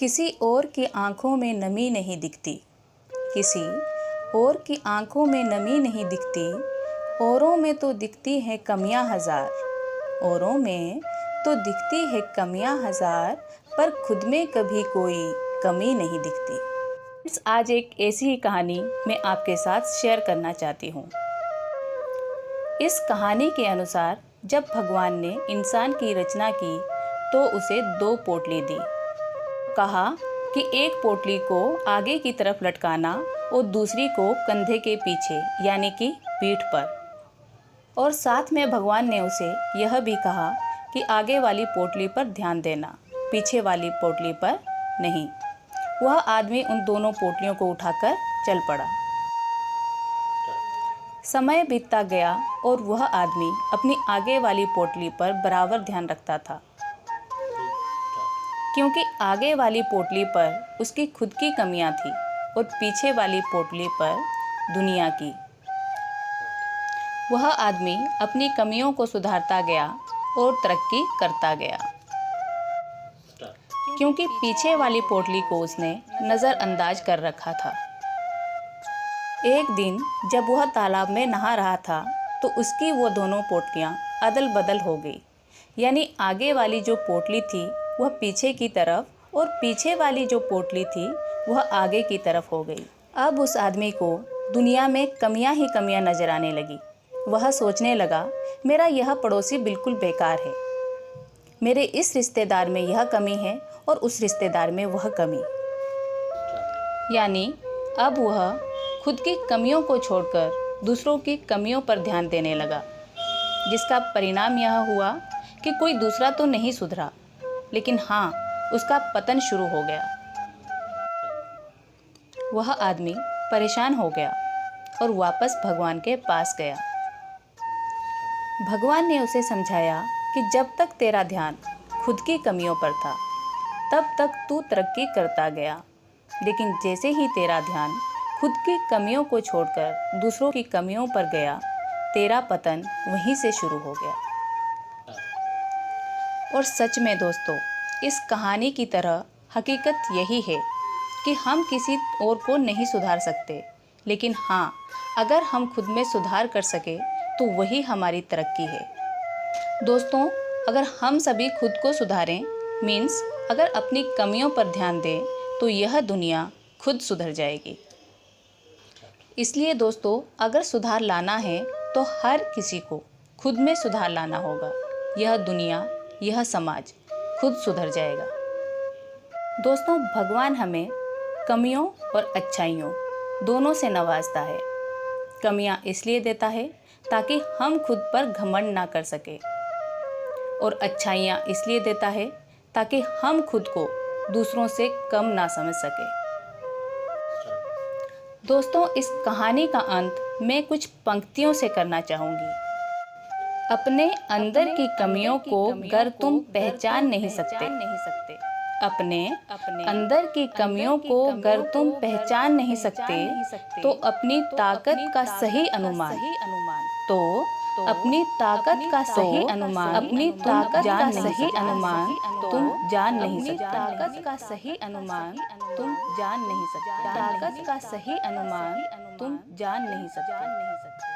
किसी और की आँखों में नमी नहीं दिखती, किसी और की आँखों में नमी नहीं दिखती, औरों में तो दिखती है कमियां हज़ार, औरों में तो दिखती है कमियां हज़ार, पर खुद में कभी कोई कमी नहीं दिखती। आज एक ऐसी ही कहानी मैं आपके साथ शेयर करना चाहती हूँ। इस कहानी के अनुसार जब भगवान ने इंसान की रचना की तो उसे 2 पोटली दी। कहा कि एक पोटली को आगे की तरफ लटकाना और दूसरी को कंधे के पीछे यानी कि पीठ पर। और साथ में भगवान ने उसे यह भी कहा कि आगे वाली पोटली पर ध्यान देना, पीछे वाली पोटली पर नहीं। वह आदमी उन दोनों पोटलियों को उठाकर चल पड़ा। समय बीतता गया और वह आदमी अपनी आगे वाली पोटली पर बराबर ध्यान रखता था, क्योंकि आगे वाली पोटली पर उसकी खुद की कमियां थी और पीछे वाली पोटली पर दुनिया की। वह आदमी अपनी कमियों को सुधारता गया और तरक्की करता गया, क्योंकि पीछे वाली पोटली को उसने नज़रअंदाज कर रखा था। एक दिन जब वह तालाब में नहा रहा था तो उसकी वो दोनों पोटलियाँ अदल बदल हो गई, यानी आगे वाली जो पोटली थी वह पीछे की तरफ और पीछे वाली जो पोटली थी वह आगे की तरफ हो गई। अब उस आदमी को दुनिया में कमियां ही कमियां नजर आने लगी। वह सोचने लगा, मेरा यह पड़ोसी बिल्कुल बेकार है, मेरे इस रिश्तेदार में यह कमी है और उस रिश्तेदार में वह कमी। यानी अब वह खुद की कमियों को छोड़कर दूसरों की कमियों पर ध्यान देने लगा, जिसका परिणाम यह हुआ कि कोई दूसरा तो नहीं सुधरा, लेकिन हाँ, उसका पतन शुरू हो गया। वह आदमी परेशान हो गया और वापस भगवान के पास गया। भगवान ने उसे समझाया कि जब तक तेरा ध्यान खुद की कमियों पर था तब तक तू तरक्की करता गया, लेकिन जैसे ही तेरा ध्यान खुद की कमियों को छोड़कर दूसरों की कमियों पर गया, तेरा पतन वहीं से शुरू हो गया। और सच में दोस्तों, इस कहानी की तरह हकीकत यही है कि हम किसी और को नहीं सुधार सकते, लेकिन हाँ, अगर हम खुद में सुधार कर सके तो वही हमारी तरक्की है। दोस्तों, अगर हम सभी खुद को सुधारें, मीन्स अगर अपनी कमियों पर ध्यान दें, तो यह दुनिया खुद सुधर जाएगी। इसलिए दोस्तों, अगर सुधार लाना है तो हर किसी को खुद में सुधार लाना होगा। यह दुनिया, यह समाज खुद सुधर जाएगा। दोस्तों, भगवान हमें कमियों और अच्छाइयों दोनों से नवाजता है। कमियां इसलिए देता है ताकि हम खुद पर घमंड ना कर सके, और अच्छाइयां इसलिए देता है ताकि हम खुद को दूसरों से कम ना समझ सके। दोस्तों, इस कहानी का अंत मैं कुछ पंक्तियों से करना चाहूँगी। अपने अंदर की कमियों को अगर तुम पहचान नहीं सकते, अपने अंदर की कमियों को अगर तुम पहचान नहीं सकते, तो अपनी ताकत का सही अनुमान, तो अपनी ताकत का सही अनुमान, अपनी ताकत का सही अनुमान तुम जान नहीं सकते। ताकत का सही अनुमान तुम जान नहीं सकते। ताकत का सही अनुमान तुम जान नहीं सकते।